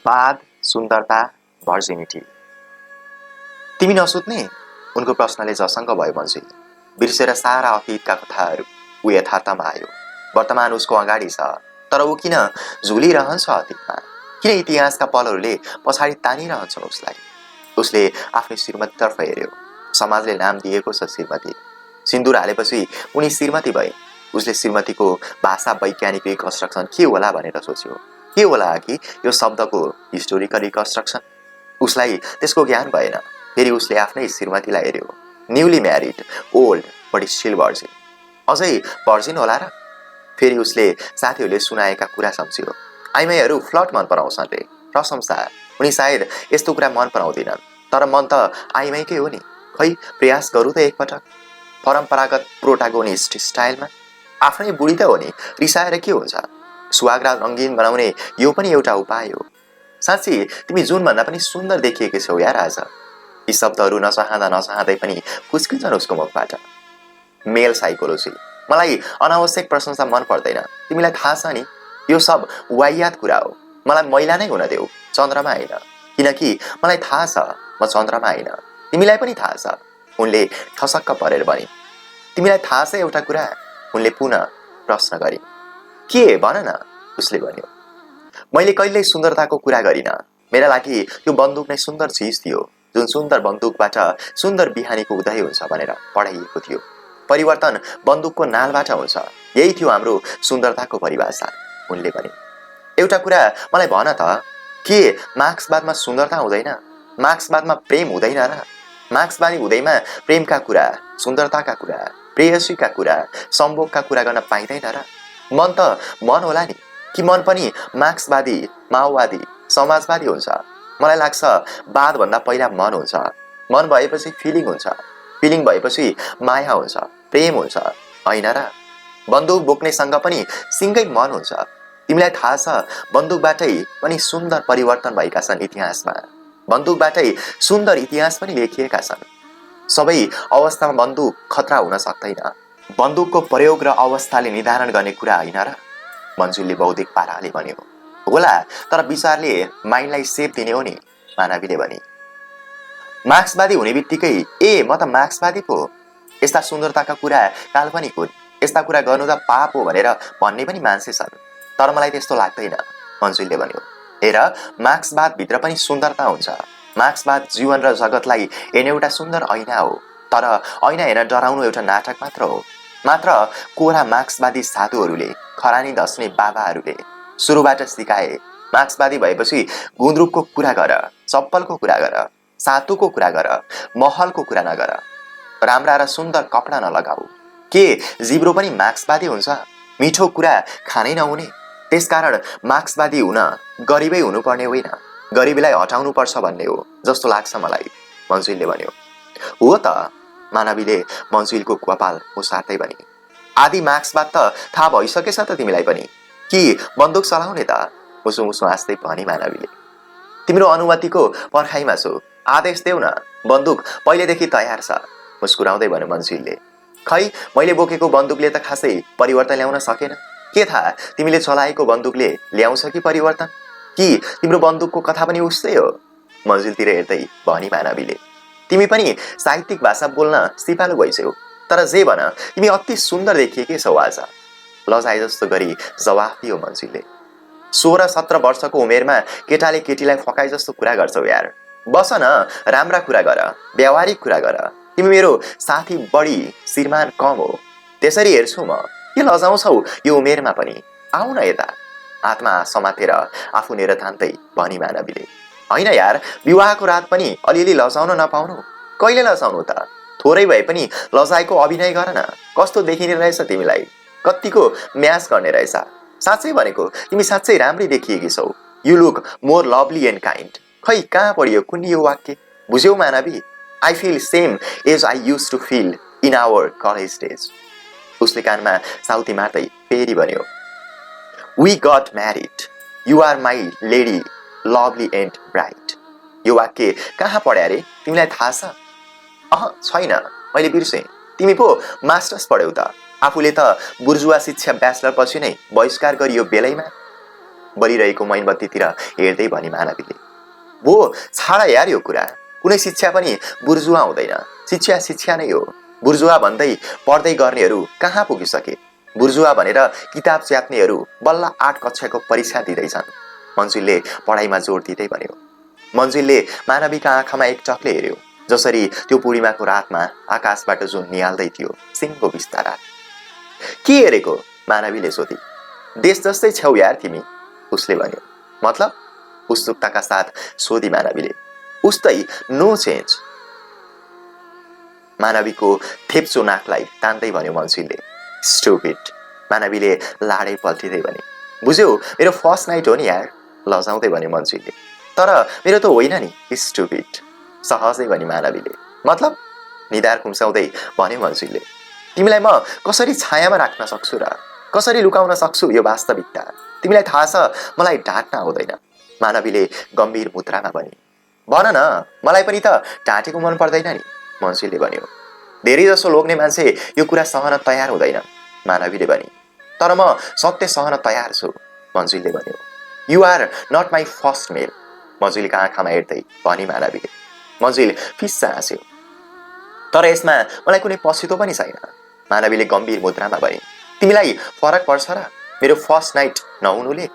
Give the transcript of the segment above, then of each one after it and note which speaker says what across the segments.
Speaker 1: बाद, सुन्दरता, भर्जिनिटी। तिमी नसुत्ने? उनको प्रश्नले झसङ्ग भयो मन्जुल। बिर्सेर सारा अतीतका कथाहरू ऊ यथार्थमा आयो। वर्तमान उसको अगाडि छ, तर ऊ किन झुलिरहन्छ अतीतमा? किन इतिहासका पलहरूले पछाडि तानिरहन्छन् उसलाई? उसले आफ्नो श्रीमतीतर्फ हेऱ्यो। समाजले नाम दिएको छ श्रीमती। सिन्दुर हालेपछि उनी श्रीमती भए। उसले श्रीमतीको भाषा वैज्ञानिक रिकन्स्ट्रक्सन के होला भनेर सोच्यो। के होला कि यो शब्दको हिस्टोरिकल रिकन्स्ट्रक्सन? उसलाई त्यसको ज्ञान भएन। फेरि उसले आफ्नै श्रीमतीलाई हेऱ्यो। Newly married, old but still virgin. अझै भर्जिन होला र? फेरि उसले साथीहरूले सुनाएका कुरा सम्झ्यो। आइमाईहरू फ्लट मन पराउँछन् रे, प्रशंसा। उनी सायद यस्तो कुरा मन पराउँदिनन्, तर मन त आइमाईकै हो नि। खै प्रयास गरौँ त एकपटक। परम्परागत प्रोटागोनिस्ट स्टाइलमा। आफ्नै बुढी त हो नि, रिसाएर के हुन्छ? सुहागरात रङ्गीन बनाउने यो पनि एउटा उपाय हो। साँच्ची तिमी जुनभन्दा पनि सुन्दर देखिएकी छौ यार आज। यी शब्दहरू नचाहँदा नचाहँदै पनि फुस्किन्छन् उसको मुखबाट। मेल साइकोलोजी। मलाई अनावश्यक प्रशंसा मन पर्दैन। तिमीलाई थाहा छ नि, यो सब वाहियात कुरा हो। मलाई मैला नै हुन देऊ, चन्द्रमा होइन। किनकि मलाई थाहा छ म चन्द्रमा होइन। तिमीलाई पनि थाहा छ। उनले ठसक्क परेर भनिन्। तिमीलाई थाहा छ एउटा कुरा? उनले पुनः प्रश्न गरिन्। के भन न? उसले भन्यो। मैले कहिल्यै सुन्दरताको कुरा गरिनँ। मेरा लागि यो बन्दुक नै सुन्दर चिज थियो, जुन सुन्दर बन्दुकबाट सुन्दर बिहानीको उदय हुन्छ भनेर पढाइएको थियो। परिवर्तन बन्दुकको नालबाट हुन्छ। यही थियो हाम्रो सुन्दरताको परिभाषा। उनले भने। एउटा कुरा मलाई भन त, के मार्क्सवादमा सुन्दरता हुँदैन? मार्क्सवादमा प्रेम हुँदैन र? मार्क्सवादी हुँदैमा प्रेमका कुरा, सुन्दरताका कुरा, प्रेयसीका कुरा, सम्भोगका कुरा गर्न पाइँदैन र? मन त मन होला नि। कि मन पनि मार्क्सवादी, माओवादी, समाजवादी हुन्छ? मलाई लाग्छ वादभन्दा पहिला मन हुन्छ। मन भएपछि फिलिङ हुन्छ। फिलिङ भएपछि माया हुन्छ, प्रेम हुन्छ, होइन र? बन्दुक बोक्नेसँग पनि सिङ्गै मन हुन्छ। तिमीलाई थाहा छ बन्दुकबाटै पनि सुन्दर परिवर्तन भएका छन् इतिहासमा। बन्दुकबाटै सुन्दर इतिहास पनि लेखिएका छन्। सबै अवस्थामा बन्दुक खतरा हुन सक्दैन। बन्दुकको प्रयोग र अवस्थाले निर्धारण गर्ने कुरा होइन र? मन्जुलले बौद्धिक पाराले भन्यो। होला, तर विचारले माइन्डलाई सेप दिने हो नि, मानवीले भने। मार्क्सवादी हुने बित्तिकै म त मार्क्सवादी पो। यस्ता सुन्दरताका कुरा काल्पनिक हुन्, यस्ता कुरा गर्नु त पाप हो भनेर भन्ने पनि मान्छे छन्। तर मलाई त्यस्तो लाग्दैन, मन्जुलले भन्यो। हेर, मार्क्सवादभित्र पनि सुन्दरता हुन्छ। मार्क्सवाद जीवन र जगतलाई हेर्ने एउटा सुन्दर ऐना हो। तर ऐना हेर्न डराउनु एउटा नाटक मात्र हो। मात्र कोरा मार्क्सवादी साधुहरूले, खरानी धस्ने बाबाहरूले सुरुबाट सिकाए, मार्क्सवादी भएपछि गुन्द्रुकको कुरा गर, चप्पलको कुरा गर, सातुको कुरा गर, महलको कुरा नगर, राम्रा र सुन्दर कपडा नलगाऊ। के जिब्रो पनि मार्क्सवादी हुन्छ? मिठो कुरा खानै नहुने? त्यसकारण मार्क्सवादी हुन गरिबै हुनुपर्ने होइन, गरिबीलाई हटाउनु पर्छ भन्ने हो जस्तो लाग्छ मलाई, मन्जुलले भन्यो। हो त, मानवीले मन्जुलको कपाल मुसार्दै भने। आदि मार्क्सवाद त थाहा भइसकेछ त तिमीलाई पनि। कि बन्दुक चलाउने त? मुसु मुसु हाँस्दै भनी मानवीले। तिम्रो अनुमतिको पर्खाइमा छु, आदेश देऊ न। बन्दुक पहिलेदेखि तयार छ, मुस्कुराउँदै भन्यो मन्जुलले। खै मैले बोकेको बन्दुकले त खासै परिवर्तन ल्याउन सकेन। के थाहा तिमीले चलाएको बन्दुकले ल्याउँछ कि परिवर्तन? कि तिम्रो बन्दुकको कथा पनि उस्तै हो? मन्जुलतिर हेर्दै भनी मानवीले। तिमी पनि साहित्यिक भाषा बोल्न सिपालु भइसक्यौ। तर जे भन, तिमी अति सुन्दर देखिएकी छौ आज, लजाए जस्तो गरी जवाफ दियो मन्जुलले। 16-17 वर्षको उमेरमा केटाले केटीलाई फकाए जस्तो कुरा गर्छौ यार। बस न, राम्रा कुरा गर, व्यावहारिक कुरा गर। तिमी मेरो साथी बढी श्रीमान कम हो, त्यसरी हेर्छु म। के लजाउँछौ यो उमेरमा पनि? आऊ न यता, हातमा समातेर आफू नेर तान्दै भनी मानवीले। होइन यार, विवाहको रात पनि अलिअलि लजाउन नपाउनु? कहिले लजाउनु त? थोरै भए पनि लजाएको अभिनय गर न। कस्तो देखिने रहेछ तिमीलाई? कत्तिको म्याच गर्ने रहेछ? साँच्चै भनेको, तिमी साँच्चै राम्री देखिएकी छौ। You look more lovely and kind. खै कहाँ पढियो कुन्नी यो वाक्य? बुझ्यौ Manavi? I feel same as I use to feel in our college days. उसले कानमा साउती मार्दै फेरि भन्यो। We got married, you are my lady lovely and bright. यो वाक्य कहाँ पढ्या रे? तिमीलाई थाहा छ? छैन, मैले बिर्सेँ। तिमी पो मास्टर्स पढ्यौ त। आफूले त बुर्जुवा शिक्षा ब्याचलर पछि नै बहिष्कार गरियो बेलैमा। बलिरहेको मैनबत्तीतिर हेर्दै भनी मानवीले। वो छाडा यार यो कुरा, कुनै शिक्षा पनि बुर्जुवा हुँदैन। शिक्षा शिक्षा नै हो। बुर्जुवा भन्दै पढ्दै गर्नेहरू कहाँ पुगिसके? बुर्जुवा भनेर किताब च्यात्नेहरू बल्ल 8 कक्षाको परीक्षा दिँदैछन्। मन्जुलले पढाइमा जोड दिँदै भन्यो। मन्जुलले मानवीका आँखामा एकटकले हेर्यो, जसरी त्यो पूर्णिमाको रातमा आकाशबाट जुन निहाल्दै थियो सिङ्गो बिस्तारा। के हेरेको? मानवीले सोधी। देश जस्तै छेउ यार तिमी, उसले भन्यो। मतलब? उत्सुकताका साथ सोधी मानवीले। उस्तै, नो चेन्ज। मानवीको थेप्चो नाकलाई तान्दै भन्यो मन्जुलले। स्टुपिड। मानवीले लाडै पल्टिँदै भने। बुझ्यौ, मेरो फर्स्ट नाइट हो नि यार, लजाउँदै भन्यो मन्जुलले। तर मेरो त होइन नि, स्टुपिड। सहजै भनी मानवीले। मतलब? निधार खुम्साउँदै भन्यो मन्जुलले। तिमीलाई म कसरी छायामा राख्न सक्छु र? कसरी लुकाउन सक्छु यो वास्तविकता? तिमीलाई थाहा छ मलाई ढाँट्न आउँदैन। मानवीले गम्भीर मुद्रामा भने। भन न, मलाई पनि त ढाँटेको मन पर्दैन नि, मन्जुलले भन्यो। धेरै जसो लोग्ने मान्छे यो कुरा सहन तयार हुँदैन, मानवीले भनी। तर म सत्य सहन तयार छु, मन्जुलले भन्यो। You are not my first male, मन्जुलका आँखामा हेर्दै भनी मानवीले। मन्जुल फिस्सा हाँस्यो। तर यसमा मलाई कुनै पछुतो पनि छैन, मानवीले गम्भीर मुद्रामा भने। तिमीलाई फरक पर्छ र मेरो फर्स्ट नाइट नहुनुले?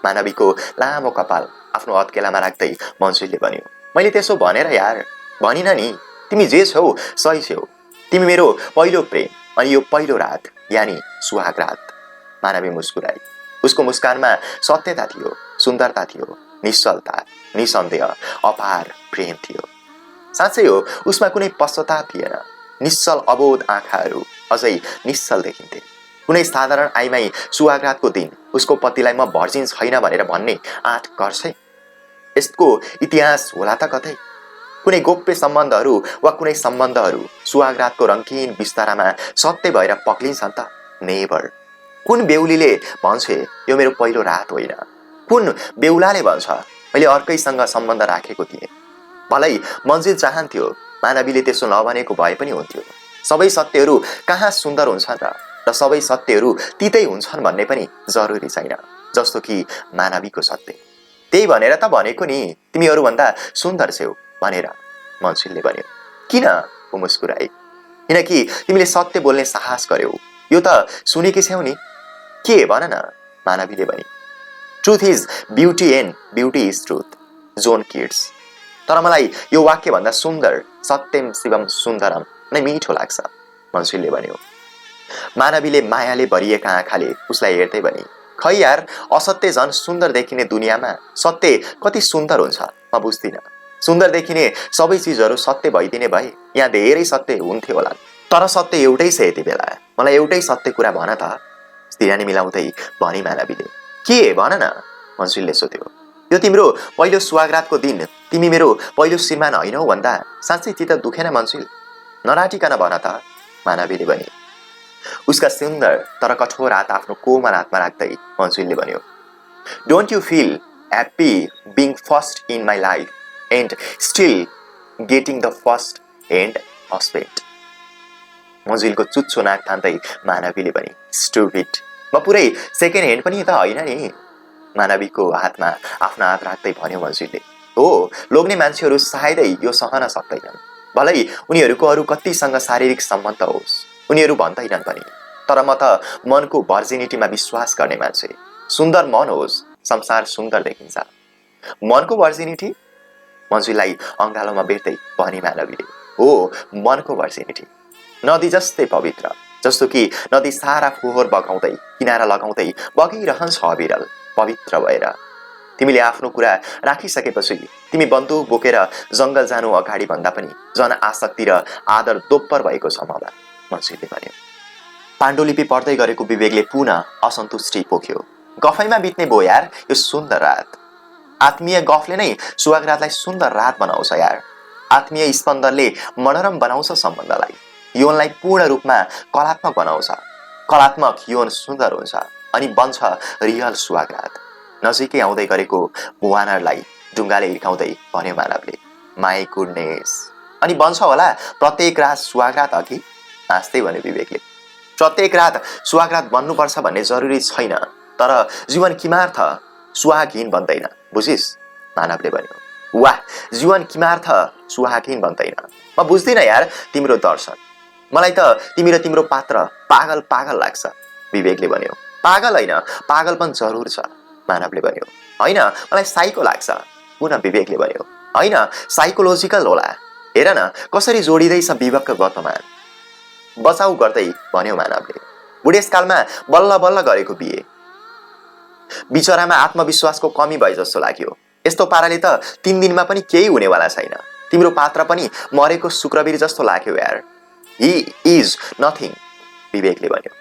Speaker 1: मानवीको लामो कपाल आफ्नो हत्केलामा राख्दै मन्जुलले भन्यो। मैले त्यसो भनेर यार, भनिन नि। तिमी जे छौ सही छौ। तिमी मेरो पहिलो प्रेम, अनि यो पहिलो रात, यानी सुहाग रात। मानवी मुस्कुराई। उसको मुस्कानमा सत्यता थियो, सुन्दरता थियो, निश्चलता, निसन्देह, अपार प्रेम थियो। साँच्चै हो, उसमा कुनै पश्चाताप थिएन। निश्चल अबोध आँखाहरू अझै निश्चल देखिन्थे। कुनै साधारण आइमाई सुहागरातको दिन उसको पतिलाई म भर्जिन छैन भनेर भन्ने आँट गर्छ? यसको इतिहास होला त कतै? कुनै गोप्य सम्बन्धहरू वा कुनै सम्बन्धहरू सुहागरातको रङ्गीन बिस्तारामा सत्य भएर पक्लिन्छन् त? नेभर। कुन बेहुलीले भन्छ यो मेरो पहिलो रात होइन? कुन बेहुलाले भन्छ मैले अर्कैसँग सम्बन्ध राखेको थिएँ? भलै मन्जिल चाहन्थ्यो मानवीले त्यसो नभनेको भए पनि हुन्थ्यो। सबै सत्यहरू कहाँ सुन्दर हुन्छन् र सबै सत्यहरू तितै हुन्छन् भन्ने पनि जरुरी छैन, जस्तो कि मानवीको सत्य। त्यही भनेर त भनेको नि तिमीहरूभन्दा सुन्दर छेउ भनेर, मन्जिलले भन्यो। किन? ऊ मुस्कुराई। किनकि तिमीले सत्य बोल्ने साहस गर्यौ। यो त सुनेकी छेउ नि? के भन न, मानवीले भनी। Truth is beauty and beauty is truth, John Keats. तर मलाई यो वाक्यभन्दा सुन्दर सत्यम शिवम सुन्दरम नै मिठो लाग्छ, मन्जिलले भन्यो। मानवीले मायाले भरिएका आँखाले उसलाई हेर्दै भनी। खै यार, असत्य झन् सुन्दर देखिने दुनियाँमा सत्य कति सुन्दर हुन्छ म बुझ्दिनँ। सुन्दर देखिने सबै चिजहरू सत्य भइदिने भए यहाँ धेरै सत्य हुन्थ्यो होला। तर सत्य एउटै छ यति बेला। मलाई एउटै सत्य कुरा भन त, स्थिरानी मिलाउँदै भनी मानवीले। के भन न, मन्जिलले सोध्यो। यो तिम्रो पहिलो सुहागरातको दिन तिमी मेरो पहिलो श्रीमान होइनौ भन्दा साँच्चै चित्त दुखेन मन्जिल? नराटिकन भन त, मानवीले भने। उसका सुन्दर तर कठोर हात आफ्नो कोमल हातमा राख्दै मन्जिलले भन्यो। Don't you feel happy being first in my life and still getting the first hand husband? मन्जिलको चुच्चो नाक तान्दै मानवीले भने। स्टुपिड, म पुरै सेकेन्ड ह्यान्ड पनि त होइन नि, मानवीको हातमा आफ्नो हात राख्दै भन्यो मन्जिलले। हो, लोग्ने मान्छेहरू सायदै यो सहन सक्दैनन्। भलै उनीहरूको अरू कतिसँग शारीरिक सम्बन्ध होस्, उनीहरू भन्दैनन् पनि। तर म त मनको भर्जिनिटीमा विश्वास गर्ने मान्छे। सुन्दर मन होस्, संसार सुन्दर देखिन्छ। मनको भर्जिनिटी? मन्जिललाई अङ्गालोमा बेर्दै भनी मानवीले। हो, मनको भर्जिनिटी। नदी जस्तै पवित्र, जस्तो कि नदी सारा फोहोर बगाउँदै किनारा लगाउँदै बगिरहन्छ अविरल, पवित्र भएर। तिमीले आफ्नो कुरा राखिसकेपछि तिमी बन्दुक बोकेर जङ्गल जानु अगाडि भन्दा पनि जन आसक्ति र आदर दोब्बर भएको छ मलाई, मन्जिलले भन्यो। पाण्डुलिपि पढ्दै गरेको विवेकले पुनः असन्तुष्टि पोख्यो। गफैमा बित्ने भो यार यो सुन्दर रात। आत्मीय गफले नै सुहागरातलाई सुन्दर रात बनाउँछ यार। आत्मीय स्पन्दनले मनोरम बनाउँछ सम्बन्धलाई। यौनलाई पूर्ण रूपमा कलात्मक बनाउँछ। कलात्मक यौन सुन्दर हुन्छ अनि बन्छ रियल सुहागरात। नजिकै आउँदै गरेको वानरलाई ढुङ्गाले हिर्काउँदै भन्यो मानवले। माई गुडनेस, अनि बन्छ होला प्रत्येक रात सुहागरात अघि? हाँस्दै भन्यो विवेकले। प्रत्येक रात सुहागरात बन्नुपर्छ भन्ने जरुरी छैन, तर जीवन किमार्थ सुहागहीन बन्दैन, बुझिस्? मानवले भन्यो। वाह, जीवन किमार्थ सुहागहीन बन्दैन। म बुझ्दिनँ यार तिम्रो दर्शन। मलाई त तिमी र तिम्रो पात्र पागल पागल लाग्छ, विवेकले भन्यो। पागल होइन, पागलपन जरुर छ, मानवले भन्यो। होइन, मलाई साइको लाग्छ, पुनः विवेकले भन्यो। होइन, साइकोलोजिकल होला। हेर न कसरी जोडिँदैछ विवेकको वर्तमान। बचाउ गर्दै भन्यो मानवले। बुढेसकालमा बल्ल बल्ल गरेको बिहे, बिचरामा आत्मविश्वासको कमी भए जस्तो लाग्यो। यस्तो पाराले त 3 दिनमा पनि केही हुनेवाला छैन। तिम्रो पात्र पनि मरेको शुक्रवीर जस्तो लाग्यो यार। ही इज नथिङ, विवेकले भन्यो।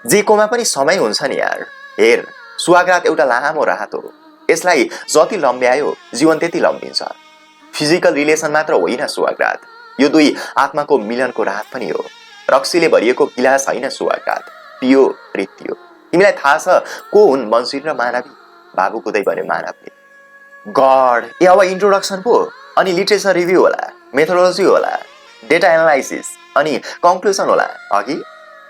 Speaker 1: जेकोमा पनि समय हुन्छ नि यार। हेर, सुहागरात एउटा लामो रात हो। यसलाई जति लम्ब्यायो जीवन त्यति लम्बिन्छ। फिजिकल रिलेसन मात्र होइन सुहागरात, यो दुई आत्माको मिलनको रात पनि हो। रक्सीले भरिएको गिलास होइन सुहागरात, पियो मृत्यु। तिमीलाई थाहा छ को हुन् मन्सिर र मानवी? बाबु कुदै भन्यो मानवले। गड, ए अब इन्ट्रोडक्सन पो, अनि लिटरेचर रिभ्यू होला, मेथोडोलोजी होला, डेटा एनालाइसिस, अनि कन्क्लुजन होला। अघि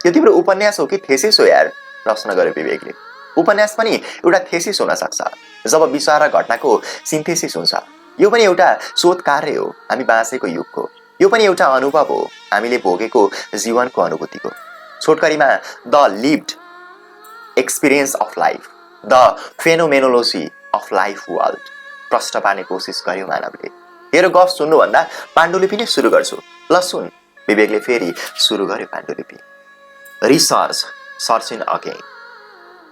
Speaker 1: यो तिम्रो उपन्यास हो कि थेसिस हो यार? प्रश्न गर्यो विवेकले। उपन्यास पनि एउटा थेसिस हुन सक्छ जब विचार र घटनाको सिन्थेसिस हुन्छ। यो पनि एउटा शोध कार्य हो हामी बाँचेको युगको। यो पनि एउटा अनुभव हो हामीले भोगेको जीवनको अनुभूतिको। छोटकरीमा the lived experience of life, the phenomenology of life world प्रश्न पार्ने कोसिस गर्यो मानवले। तेरो गफ सुन्नुभन्दा पाण्डुलिपि नै सुरु गर्छु, ल सुन, विवेकले फेरि सुरु गर्यो पाण्डुलिपि। Research, search in again.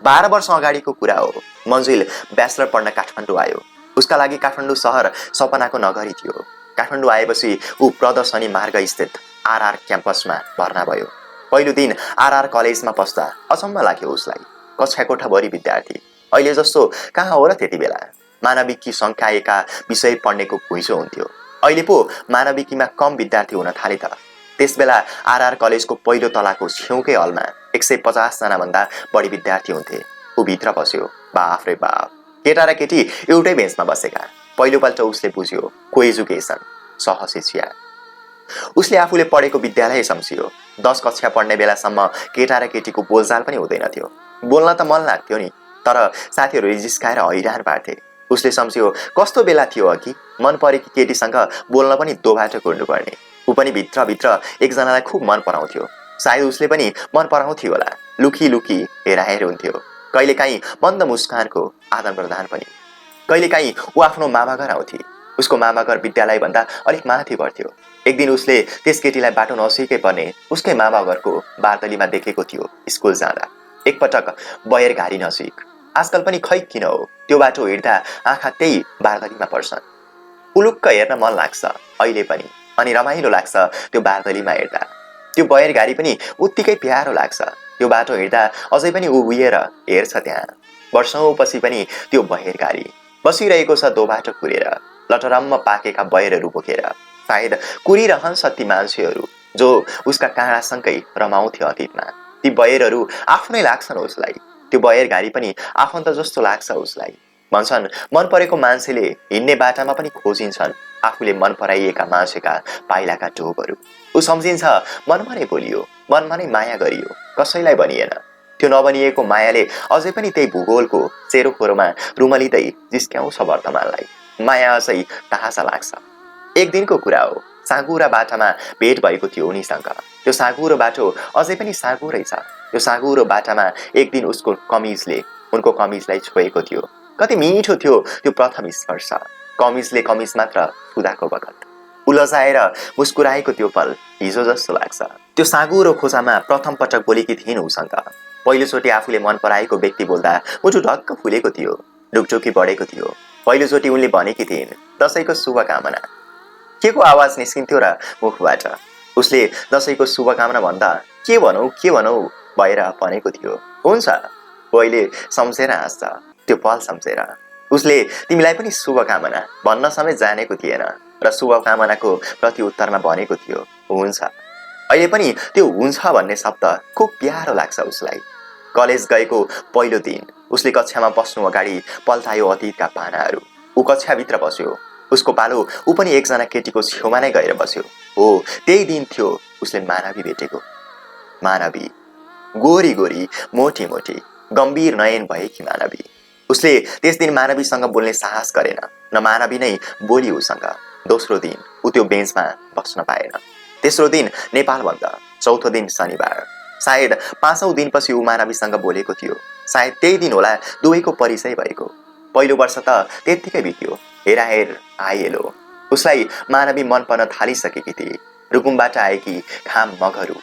Speaker 1: 12 वर्ष अगाडिको कुरा हो। मन्जिल ब्याचलर पढ्न काठमाडौँ आयो। उसका लागि काठमाडौँ सहर सपनाको नगरी थियो। काठमाडौँ आएपछि ऊ प्रदर्शनी मार्ग स्थित आरआर क्याम्पसमा भर्ना भयो। पहिलो दिन आरआर कलेजमा पस्दा अचम्म लाग्यो उसलाई। कक्षा कोठाभरि विद्यार्थी। अहिले जस्तो कहाँ हो र त्यति बेला? मानविकी संकायका विषय पढ्नेको घुइँचो हुन्थ्यो। अहिले पो मानविकीमा कम विद्यार्थी हुन थाले त। त्यसबेला आरआर कलेजको पहिलो तलाको छेउकै हलमा 150 जना भन्दा बढी विद्यार्थी हुन्थे। ऊ भित्र बस्यो। बाफ रे बाफ, केटा र केटी एउटै बेन्चमा बसेका। पहिलोपल्ट उसले बुझ्यो को एजुकेसन, सहशिक्षा। उसले आफूले पढेको विद्यालय सम्झियो। 10 कक्षा पढ्ने बेलासम्म केटा र केटीको बोलचाल पनि हुँदैन थियो। बोल्न त मन लाग्थ्यो नि, तर साथीहरू रिजिस्काएर हैरान पार्थे। उसले सम्झ्यो कस्तो बेला थियो अघि मन परेकी केटीसँग बोल्न पनि दोबाटो कुर्नुपर्ने। ऊ पनि भित्रभित्र एकजनालाई खुब मन पराउँथ्यो। सायद उसले पनि मन पराउँथ्यो होला। लुकी लुकी हेराहेर हुन्थ्यो। कहिलेकाहीँ मन्द मुस्कानको आदान प्रदान पनि। कहिलेकाहीँ ऊ आफ्नो मामाघर आउँथे। उसको मामाघर विद्यालयभन्दा अलिक माथि पर्थ्यो। एक दिन उसले त्यस केटीलाई बाटो नसिकै पर्ने उसकै मामाघरको बारदलीमा देखेको थियो स्कुल जाँदा। एकपटक बयर घारी नजिक। आजकल पनि खै किन हो त्यो बाटो हिँड्दा आँखा त्यही बारदलीमा पर्छन्। पुलुक्क हेर्न मन लाग्छ अहिले पनि, अनि रमाइलो लाग्छ त्यो बारदलीमा हेर्दा। त्यो बयर घारी पनि उत्तिकै प्यारो लाग्छ। त्यो बाटो हिँड्दा अझै पनि ऊ उभिएर हेर्छ त्यहाँ। वर्षौँपछि पनि त्यो बयर घारी बसिरहेको छ दोबाटो कुरेर, लटरम्म पाकेका बयरहरू बोकेर। सायद कुरिरहन्छ ती मान्छेहरू जो उसका काँडासँगै रमाउँथ्यो अतीतमा। ती बयरहरू आफ्नै लाग्छन् उसलाई। त्यो बयर घारी पनि आफन्त जस्तो लाग्छ उसलाई। भन्छन् मन परेको मान्छेले हिँड्ने बाटामा पनि खोजिन्छन् आफूले मन पराइएका मान्छेका पाइलाका टोपहरू। ऊ सम्झिन्छ मनमा नै बोलियो, मनमा नै माया गरियो, कसैलाई भनिएन। त्यो नभनिएको मायाले अझै पनि त्यही भूगोलको चेरोखोरोमा रुमलिँदै जिस्क्याउँछ वर्तमानलाई। माया अझै ताजा लाग्छ। एक दिनको कुरा हो, साँगुरा बाटामा भेट भएको थियो उनीसँग। त्यो साँगुरो बाटो अझै पनि साँगुरै छ। त्यो साँगुरो बाटामा एक दिन उसको कमिजले उनको कमिजलाई छोएको थियो। कति मिठो थियो त्यो प्रथम स्पर्श। कमिजले कमिज मात्र छुँदाको बखत उलझाएर मुस्कुराएको त्यो पल हिजो जस्तो लाग्छ। त्यो साँगुरो खोजामा प्रथम पटक बोलेकी थिइन् उसँग। पहिलोचोटि आफूले मन पराएको व्यक्ति बोल्दा मुटु ढक्क फुलेको थियो, ढुकढुकी बढेको थियो। पहिलोचोटि उनले भनेकी थिइन् दशैंको शुभकामना। के को आवाज निस्किन्थ्यो र मुखबाट? उसले दशैंको शुभकामना भन्दा के भनौ भएर भनेको थियो। हुन्छ, अहिले सम्झेर हाँस्छ त्यो पल सम्झेर। उसले तिमीलाई पनि शुभकामना भन्न समेत जानेको थिएन र शुभकामनाको प्रत्युत्तरमा भनेको थियो हुन्छ। अहिले पनि त्यो हुन्छ भन्ने शब्द खुब प्यारो लाग्छ उसलाई। कलेज गएको पहिलो दिन उसले कक्षामा बस्नु अगाडि पल्टायो अतीतका पानाहरू। ऊ कक्षाभित्र बस्यो। उसको पालो ऊ पनि एकजना केटीको छेउमा नै गएर बस्यो। हो, त्यही दिन थियो उसले मानवी भेटेको। मानवी, गोरी गोरी, मोटी मोटी, गम्भीर नयन भएकी मानवी। उसले त्यस दिन मानवीसँग बोल्ने साहस गरेन, न मानवी नै बोली उसँग। दोस्रो दिन ऊ त्यो बेन्चमा बस्न पाएन। तेस्रो दिन नेपाल बन्द, चौथो दिन शनिबार। सायद 5औं दिनपछि ऊ मानवीसँग बोलेको थियो। सायद त्यही दिन होला दुवैको परिचय भएको। पहिलो वर्ष त त्यत्तिकै बित्यो। हेराहेर आइएलो। उसलाई मानवी मन पर्न थालिसकेकी थिए। रुकुमबाट आएकी खाम मगहरू।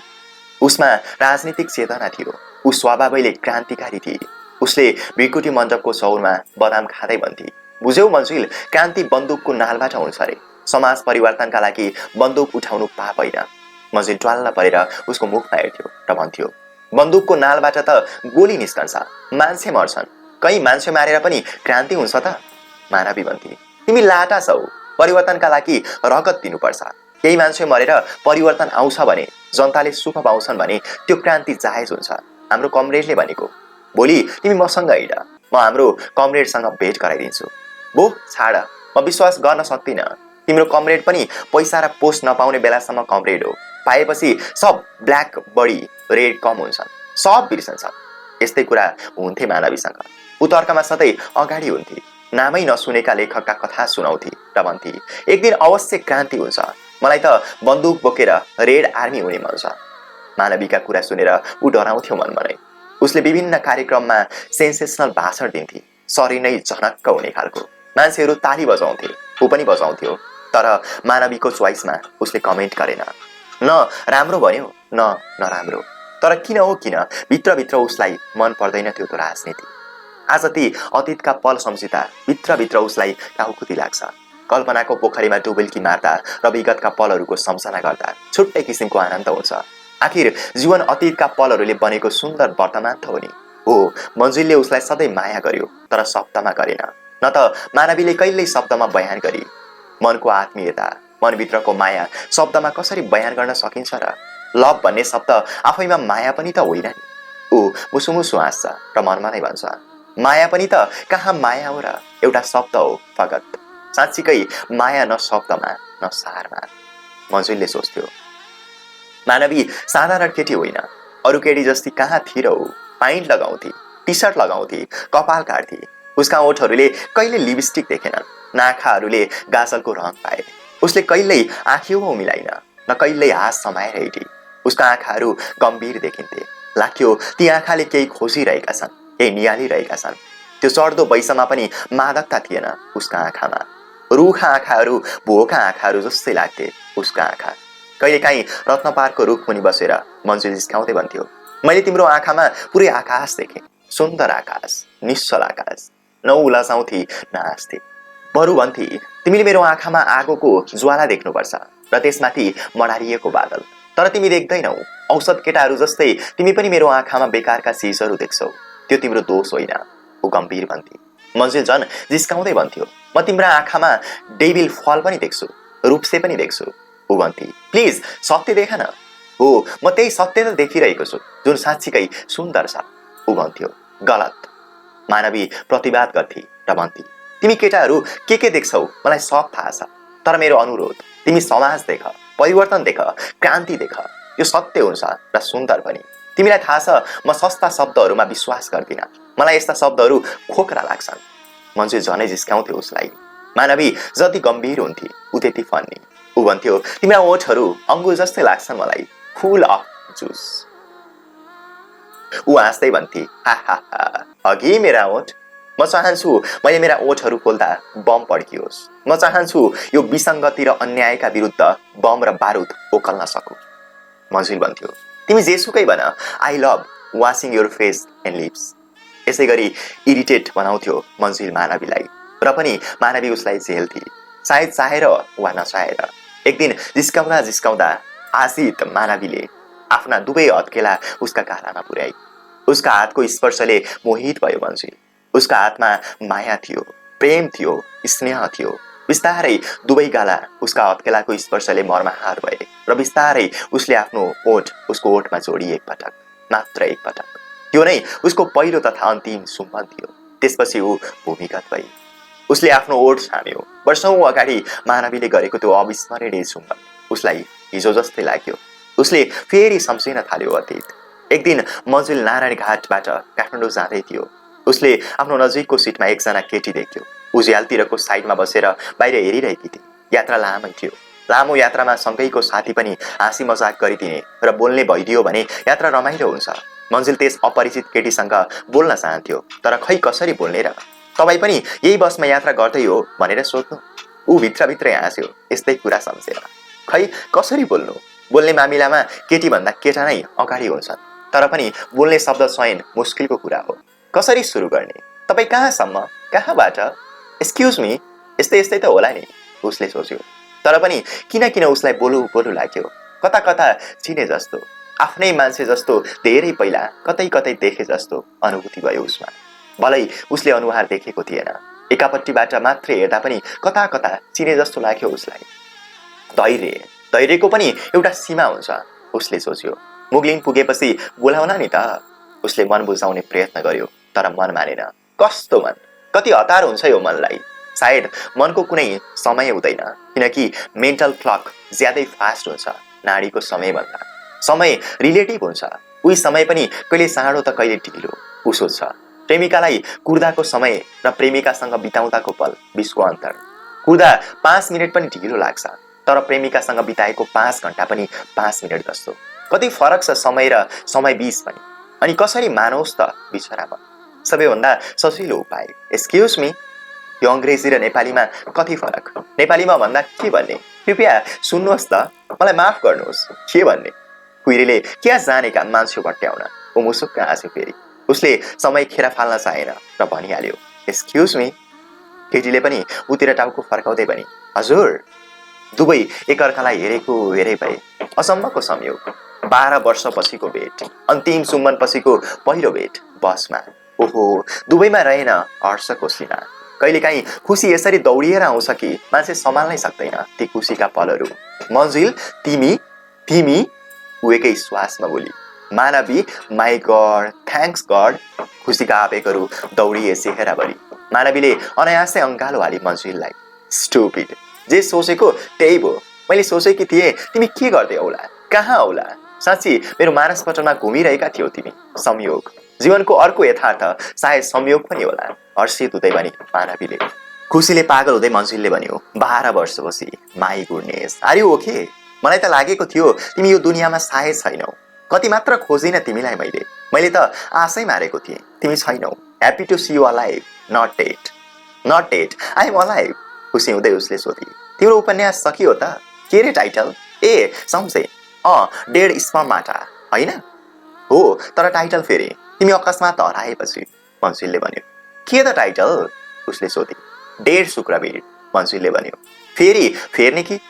Speaker 1: उसमा राजनीतिक चेतना थियो। ऊ स्वभावैले क्रान्तिकारी थिए। उसले भिरकुटी मण्डपको चौरमा बदाम खाँदै भन्थे, बुझ्यौ मन्जिल, क्रान्ति बन्दुकको नालबाट हुन्छ रे। समाज परिवर्तनका लागि बन्दुक उठाउनु पाप होइन। मन्जिल ट्वाल्ल परेर उसको मुखमा हेर्थ्यो र भन्थ्यो, बन्दुकको नालबाट त गोली निस्कन्छ, मान्छे मर्छन्। कहीँ मान्छे मारेर पनि क्रान्ति हुन्छ त? मानवी भन्थे, तिमी लाटा छौ। परिवर्तनका लागि रगत दिनुपर्छ। केही मान्छे मरेर परिवर्तन आउँछ भने, जनताले सुख पाउँछन् भने त्यो क्रान्ति जायज हुन्छ। हाम्रो कमरेडले भनेको। भोलि तिमी मसँग हिँड, म हाम्रो कमरेडसँग भेट गराइदिन्छु। बो छाड, म विश्वास गर्न सक्दिनँ। तिम्रो कमरेड पनि पैसा र पोस्ट नपाउने बेलासम्म कमरेड हो। पाएपछि सब ब्ल्याक बढी रेड कम हुन्छन्, सब बिर्सन्छन्। यस्तै कुरा हुन्थे मानवीसँग। ऊ तर्कमा सधैँ अगाडि हुन्थे। नामै नसुनेका लेखकका कथा सुनाउँथे र भन्थे, एक दिन अवश्य क्रान्ति हुन्छ। मलाई त बन्दुक बोकेर रेड आर्मी हुने मन छ। मानवीका कुरा सुनेर ऊ डराउँथ्यो मनमा नै। उसले विभिन्न कार्यक्रममा सेन्सेसनल भाषण दिन्थे, शरीर नै झनक्क हुने खालको। मान्छेहरू ताली बजाउँथे, ऊ पनि बजाउँथ्यो। तर मानवीको चोइसमा उसले कमेन्ट गरेन। न राम्रो भन्यो, न नराम्रो। तर किन हो किन भित्रभित्र उसलाई मन पर्दैन थियो त्यो राजनीति। आज ती अतीतका पल सम्झिँदा भित्रभित्र उसलाई टाउकुती लाग्छ। कल्पनाको पोखरीमा डुबेल्की मार्दा र विगतका पलहरूको सम्झना गर्दा छुट्टै किसिमको आनन्द हुन्छ। आखिर जीवन अतीतका पलहरूले बनेको सुन्दर वर्तमान त हो नि। हो, मन्जिलले उसलाई सधैँ माया गर्यो, तर शब्दमा गरेन। न त मानवीले कहिल्यै शब्दमा बयान गरी। मनको आत्मीयता, मनभित्रको माया शब्दमा कसरी बयान गर्न सकिन्छ र? लभ भन्ने शब्द आफैमा माया पनि त होइन नि। ऊ मुसुमुसु हाँस्छ र मनमा नै भन्छ, माया पनि त कहाँ माया हो र, एउटा शब्द हो फगत। साँच्चीकै माया न शब्दमा न सारमा। मन्जिलले सोच्थ्यो, मानवी साधारण केटी होइन। अरू केटी जस्ती कहाँ थिए र ऊ? पाइन्ट लगाउँथे, टी सर्ट लगाउँथे, कपाल काट्थे। उसका ओठहरूले कहिले लिपस्टिक देखेनन्, नाखाहरूले गाजलको रङ पाए। उसले कहिल्यै आँखियो मिलाइन, न कहिल्यै हात समाएर हिँडी। उसका आँखाहरू गम्भीर देखिन्थे। लाग्थ्यो ती आँखाले केही खोजिरहेका छन्, केही निहालिरहेका छन्। त्यो चढ्दो वैसमा पनि मादकता थिएन उसका आँखामा। रुखा आँखाहरू भोका आँखाहरू जस्तै लाग्थे उसका आँखा। कहिलेकाहीँ रत्नपारको रुख मुनि बसेर मन्जिल जिस्काउँदै भन्थ्यो, मैले तिम्रो आँखामा पुरै आकाश देखेँ, सुन्दर आकाश, निश्चल आकाश। न ऊ लजाउँथे न हाँस्थे। बरु भन्थे, तिमीले मेरो आँखामा आगोको ज्वाला देख्नुपर्छ र त्यसमाथि मडारिएको बादल। तर तिमी देख्दैनौ। औसत केटाहरू जस्तै तिमी पनि मेरो आँखामा बेकारका चिजहरू देख्छौ। त्यो तिम्रो दोष होइन, ऊ गम्भीर भन्थे। मन्जिल झन् जिस्काउँदै भन्थ्यो, म तिम्रा आँखामा डेभिल फल पनि देख्छु, रूपसे पनि देख्छु। ऊ भन्थे, प्लिज सत्य देख न। हो, म त्यही सत्य त देखिरहेको छु, जुन साँच्चीकै सुन्दर छ। ऊ भन्थ्यो, गलत। मानवी प्रतिवाद गर्थे र भन्थे, तिमी केटाहरू के देख्छौ मलाई सब थाहा छ। तर मेरो अनुरोध, तिमी समाज देख, परिवर्तन देख, क्रान्ति देख। यो सत्य हुन्छ र सुन्दर पनि। तिमीलाई थाहा छ म सस्ता शब्दहरूमा विश्वास गर्दिनँ। मलाई यस्ता शब्दहरू खोक्रा लाग्छन्। मन्जिल झनै जिस्काउँथ्यो उसलाई। मानवी जति गम्भीर हुन्थे ऊ त्यति फन्नी। ऊ भन्थ्यो, तिम्रा ओठहरू अङ्गुर जस्तै लाग्छन् मलाई, फुल अफ जुस। ऊ हाँस्दै भन्थे, हा हा हा, अघि मेरा ओठ। म चाहन्छु मैले मेरा ओठहरू खोल्दा बम पड्कियोस्। म चाहन्छु यो विसङ्गति र अन्यायका विरुद्ध बम र बारुद ओकल्न सकु। मन्जिल भन्थ्यो, तिमी जेसुकै भन, I love washing your face and lips. यसै गरी इरिटेट बनाउँथ्यो मन्जिल मानवीलाई, र पनि मानवी उसलाई झेल्थे, सायद चाहेर वा नचाहेर। एक दिन जिस्काउँदा जिस्काउँदा आशित मानवीले आफ्ना दुवै हत्केला उसका गालामा पुर्याई। उसका हातको स्पर्शले मोहित भयो मन्जिल। उसका हातमा माया थियो, प्रेम थियो, स्नेह थियो। बिस्तारै दुवै गाला उसका हत्केलाको स्पर्शले मर्माहार भए र बिस्तारै उसले आफ्नो ओठ उसको ओठमा जोडी एकपटक, मात्र एकपटक। त्यो नै उसको पहिलो तथा अन्तिम चुम्बन थियो। त्यसपछि ऊ भूमिगत भई। उसले आफ्नो ओठ छाम्यो। वर्षौं अगाडि मानवीले गरेको त्यो अविस्मरणीय चुम्बन उसलाई हिजो जस्तै लाग्यो। उसले फेरि सम्झिन थाल्यो अतीत। एक दिन मन्जिल नारायण घाटबाट काठमाडौँ जाँदै थियो। उसले आफ्नो नजिकको सिटमा एकजना केटी देख्यो। उज्यालतिरको साइडमा बसेर बाहिर हेरिरहेकी थिए। यात्रा लामै थियो। लामो यात्रामा सँगैको साथी पनि हाँसी मजाक गरिदिने र बोल्ने भइदियो भने यात्रा रमाइलो हुन्छ। मन्जिल त्यस अपरिचित केटीसँग बोल्न चाहन्थ्यो, तर खै कसरी बोल्ने र? तपाईँ पनि यही बसमा यात्रा गर्दै हो भनेर सोध्नु। ऊ भित्रभित्रै हाँस्यो यस्तै कुरा सम्झेर। खै कसरी बोल्नु? बोल्ने मामिलामा केटीभन्दा केटा नै अगाडि हुन्छन्, तर पनि बोल्ने शब्द चयन मुस्किलको कुरा हो। कसरी सुरु गर्ने? तपाईँ कहाँसम्म? कहाँबाट? एक्सक्युज मी, यस्तै यस्तै त होला नि, उसले सोच्यो। तर पनि किन उसलाई बोलु बोलु लाग्यो। कता कता चिने जस्तो, आफ्नै मान्छे जस्तो, धेरै पहिला कतै कतै देखे जस्तो अनुभूति भयो उसमा। भलै उसले अनुहार देखेको थिएन, एकापट्टिबाट मात्रै हेर्दा पनि कता कता चिने जस्तो लाग्यो उसलाई। धैर्यको पनि एउटा सीमा हुन्छ, उसले सोच्यो। मुगलिङ पुगेपछि बोलाउन नि त। उसले मन बुझाउने प्रयत्न गर्यो, तर मन मानेन। कस्तो मन? कति हतार हुन्छ यो मनलाई। सायद मनको कुनै समय हुँदैन, किनकि मेन्टल क्लक ज्यादै फास्ट हुन्छ नाडीको समयभन्दा। समय रिलेटिभ हुन्छ। उही समय पनि कहिले चाँडो त कहिले ढिलो। ऊ सोच्छ, प्रेमिकालाई कुर्दाको समय र प्रेमिकासँग बिताउँदाको पल बिचको अन्तर। कुर्दा 5 मिनट पनि ढिलो लाग्छ, तर प्रेमिकासँग बिताएको 5 घण्टा पनि 5 मिनट जस्तो। कति फरक छ समय र समय बीच पनि। अनि कसरी मानोस् त बिचरामा? सबैभन्दा सजिलो उपाय, एक्सक्युज मी। यो अङ्ग्रेजी र नेपालीमा कति फरक? नेपालीमा भन्दा के भन्ने? कृपया सुन्नुहोस् त, मलाई माफ गर्नुहोस्, के भन्ने? कुइरीले क्या जानेका मान्छे भट्ट्याउन। ऊ मुसुक्क हाँस्यो फेरि। उसले समय खेर फाल्न चाहेन र भनिहाल्यो, एक्सक्युज मी। केटीले पनि उतिर टाउको फर्काउँदै भनी, हजुर। दुवै एकअर्कालाई हेरेको हेरे भए। अचम्मको संयोग। 12 वर्षपछिको भेट, अन्तिम चुम्बन पछिको पहिलो भेट बसमा। ओहो, दुवैमा रहेन हर्षको सीमा। कहिलेकाहीँ खुसी यसरी दौडिएर आउँछ कि मान्छे सम्हाल्नै सक्दैन ती खुसीका पलहरू। मन्जिल, तिमी ऊ एकै श्वासमा बोली। मानवी, माई गड, थ्याङ्क्स गड। खुसीका आवेगहरू दौडिए चेहराभरि। मानवीले अनायासै अङ्गालो हाली मन्जिललाई। स्टुपिड, जे सोचेको त्यही भयो। मैले सोचेकी थिएँ तिमी के गर्दै औला, कहाँ औला। साँच्ची मेरो मानसपटलमा घुमिरहेका थियौ तिमी। संयोग, जीवनको अर्को यथार्थ, सायद संयोग पनि होला, हर्षित हुँदै भनी मानवीले। खुसीले पागल हुँदै मन्जिलले भन्यो, 12 वर्षपछि, my goodness, are you okay? मलाई त लागेको थियो तिमी यो दुनियाँमा सायद छैनौ। कति मात्र खोजिन तिमीलाई मैले त आशै मारेको थिएँ तिमी छैनौ। Happy to see you alive, not dead, I am alive. खुसी हुँदै उसले सोधी, तिम्रो उपन्यास सकियो त? के रे टाइटल? ए सम्झे, डेड स्पर्माटा होइन? हो, तर टाइटल फेरि तिमी अकस्मात हराएपछि, मन्जिलले भन्यो। के त टाइटल? उसले सोधी। डेड शुक्रवीर, मन्जिलले भन्यो। फेरि फेर्ने कि?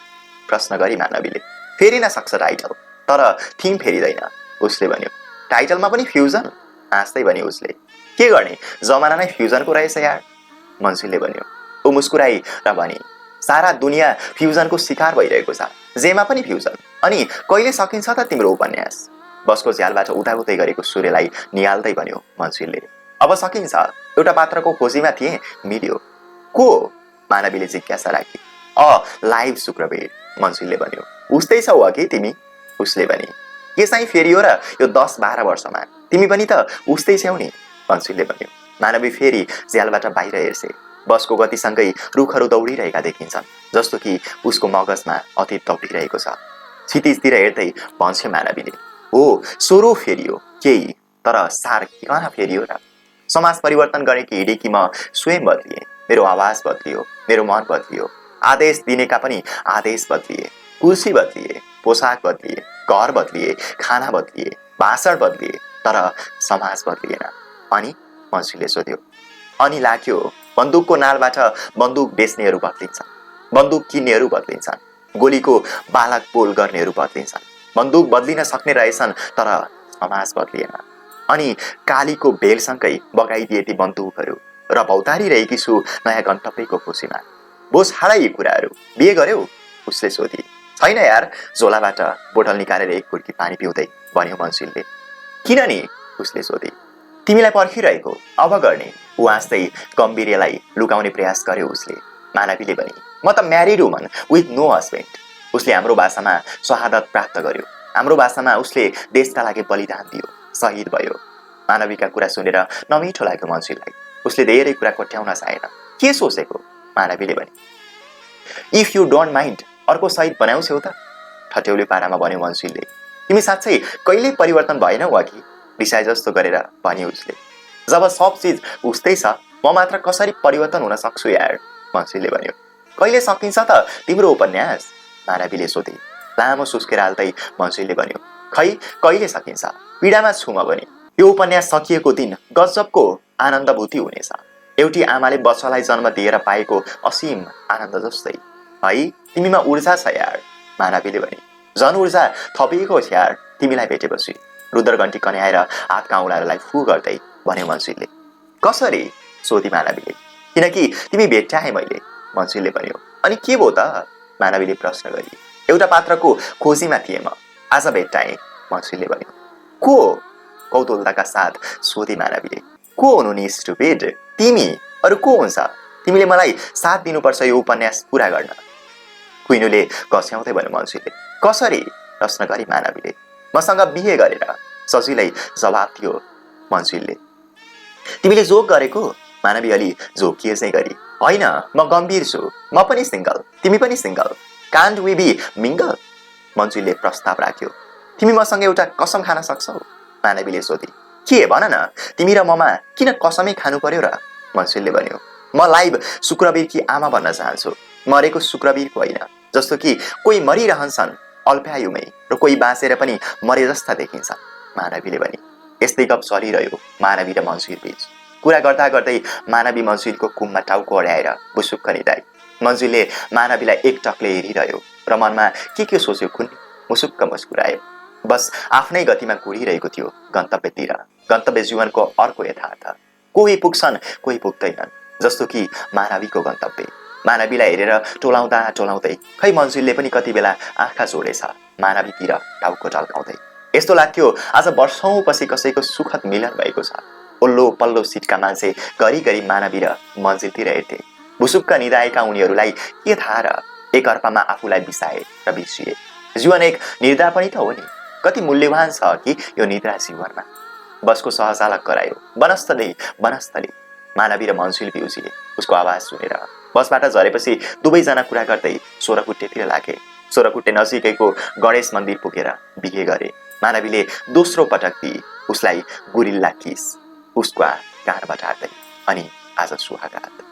Speaker 1: प्रश्न गरी मानवीले। फेरिन सक्छ टाइटल, तर थिम फेरिँदैन, उसले भन्यो। टाइटलमा पनि फ्युजन? हाँस्दै भन्यो उसले। के गर्ने, जमाना नै फ्युजनको रहेछ यार, मन्जिलले भन्यो। ऊ मुस्कुराई र भनी, सारा दुनियाँ फ्युजनको शिकार भइरहेको छ, जेमा पनि फ्युजन। अनि कहिले सकिन्छ त तिम्रो उपन्यास? बसको झ्यालबाट उदाउदै गरेको सूर्यलाई निहाल्दै भन्यो मन्जिलले। अब सकिन्छ, एउटा पात्रको खोजीमा थिएँ, मिल्यो। को? मानवीले जिज्ञासा राखी। लाइभ शुक्रवीर, मन्जिलले भन्यो। उस्तै छौ अघि तिमी, उसले भने। के चाहिँ फेरियो र यो 10-12 वर्षमा? तिमी पनि त उस्तै छेउ नि, मन्जिलले भन्यो। मानवी फेरि झ्यालबाट बाहिर हेर्छे। बसको गतिसँगै रुखहरू दौडिरहेका देखिन्छन्, जस्तो कि उसको मगजमा अतीत दौडिरहेको छ। क्षितिजतिर हेर्दै भन्छ मानवीले, हो सोरो फेरियो केही, तर सार किन फेरियो र? समाज परिवर्तन गरेकी हिँडेकी म स्वयं बदलिए, मेरो आवाज बदलियो, मेरो मन बदलियो, आदेश दिनेका पनि आदेश बदलिए, कुर्सी बदलिए, पोसाक बदलिए, घर बदलिए, खाना बदलिए, भाषण बदलिए, तर समाज बदलिएन। अनि मन्जिलले सोध्यो। अनि लाग्यो बन्दुकको नालबाट बन्दुक बेच्नेहरू बदलिन्छन्, बन्दुक किन्नेहरू बदलिन्छन्, गोलीको बालक बोल गर्नेहरू बदलिन्छन्, बन्दुक बदलिन सक्ने रहेछन्, तर समाज बदलिएन। अनि कालीको बेलसँगै बगाइदिए ती बन्दुकहरू र भौतारी रहेकी छु नयाँ गन्तव्यको खुसीमा। बो छाडा यी कुराहरू, बिहे गर्यौ? उसले सोधी। छैन यार, झोलाबाट बोतल निकालेर एक कुर्की पानी पिउँदै भन्यो मन्जिलले। किन नि? उसले सोधी। तिमीलाई पर्खिरहेको, अब गर्ने। ऊ हाँस्दै गम्भीर्यलाई लुकाउने प्रयास गर्यो उसले। मानवीले भने, म त married woman with no husband. उसले हाम्रो भाषामा शहादत प्राप्त गर्यो। हाम्रो भाषामा उसले देशका लागि बलिदान दियो, शहीद भयो। मानवीका कुरा सुनेर नमिठो लाग्यो मन्सुलीलाई। उसले धेरै कुरा कोट्याउन चाहेन। के सोचेको? मानवीले भने। इफ यु डोन्ट माइन्ड अर्को सहित बनाउँछौ त? ठट्यौली पारामा भन्यो मन्सुलीले। तिमी साँच्चै कहिल्यै परिवर्तन भएनौ अघि? रिसाए जस्तो गरेर भन्यो उसले। जब सब चिज उस्तै छ म मात्र कसरी परिवर्तन हुन सक्छु यार? मन्सुलीले भन्यो। कहिले सकिन्छ त तिम्रो उपन्यास? मानवीले सोधे। लामो सुस्केर हाल्दै मन्सुलीले भन्यो। खै कहिले सकिन्छ? पीडामा छु म पनि। यो उपन्यास सकिएको दिन गजबको आनन्दभूति हुनेछ। एउटी आमाले बच्चालाई जन्म दिएर पाएको असीम आनन्द जस्तै। है तिमीमा ऊर्जा छ यार, मानवीले भने। जन ऊर्जा थपिएको छ यार तिमीलाई भेटेपछि। रुद्रघण्टी कन्याएर हातका औँलालाई फु गर्दै भन्यो मन्सुलीले। कसरी? सोधी मानवीले। किनकि तिमी भेट्टाए मैले, मन्सुलीले भन्यो। अनि के भयो त? मानवीले प्रश्न गरी। एउटा पात्रको खोजीमा थिएँ म, आज भेट्टाएँ, मन्सुलीले भन्यो। को? कौतूहलताका साथ सोधी मानवीले। को हुनु नि स्टुपिड? तिमी, अरू को हुन्छ? तिमीले मलाई साथ दिनुपर्छ यो उपन्यास पूरा गर्न, कुइनुले घस्याउँदै भन्यो मन्सुलीले। कसरी? प्रश्न गरी मानवीले। मसँग बिहे गरेर, सजिलै जवाब दियो मन्सुलीले। तिमीले जोक गरेको? मानवी अलि झोकिए चाहिँ गरी। होइन म गम्भीर छु, म पनि सिङ्गल, तिमी पनि single, can't we be mingle? मन्सुलीले प्रस्ताव राख्यो। तिमी मसँग एउटा कसम खान सक्छौ? मानवीले सोधी। के भन न, तिमी र ममा किन कसमै खानु पर्यो र? मन्सुलीले भन्यो। म लाइभ शुक्रवीरकी आमा भन्न चाहन्छु, मरेको शुक्रवीरको होइन। जस्तो कि कोही मरिरहन्छन् अल्पायुमै र कोही बाँचेर पनि मरे जस्ता देखिन्छ, मानवीले भने। यस्तै गफ चलिरह्यो मानवी र मन्सुली बीच। कुरा गर्दा गर्दै मानवी मन्सुलीको कुममा टाउको अड्याएर बुसुक्क निदाई। मन्सुलीले मानवीलाई एकटकले हेरिरह्यो र मनमा के सोच्यो कुन्नी मुसुक्क मुस्कुरायो। बस आफ्नै गतिमा कुडिरहेको थियो गन्तव्यतिर। गन्तव्य जीवनको अर्को यथार्थ। कोही पुग्छन् कोही पुग्दैनन्, जस्तो कि मानवीको गन्तव्य। मानवीलाई हेरेर टोलाउँदा टोलाउँदै खै मन्सुलीले पनि कति बेला आँखा जोडेछ मानवीतिर टाउको टल्काउँदै। यस्तो लाग्थ्यो आज वर्षौंपछि कसैको सुखद मिलन भएको छ। ओल्लो पल्लो सिटका मान्छे घरिघरि मानवी र मन्सुलीतिर हेर्थे। भुसुक्क निदाएका उनीहरूलाई के थाहा र एकअर्कामा आफूलाई बिसाए र बिर्सिए। जीवन एक निद्रा पनि त हो नि, कति मूल्यवान छ कि यो निद्रा जीवनमा। बसको सहचालक करायो। वनस्थली वनस्थली। मानवी र मन्सुली बिउजिए उसको आवाज सुनेर। बसबाट झरेपछि दुवैजना कुरा गर्दै सोह्रकुट्टेतिर लागे। सोह्रकुट्टे नजिकैको गणेश मन्दिर पुगेर बिहे गरे। मानवीले दोस्रो पटक दिए उसलाई गुरिल्ला किस उसको काँधबाट हार्दै। अनि आज सुहागरात।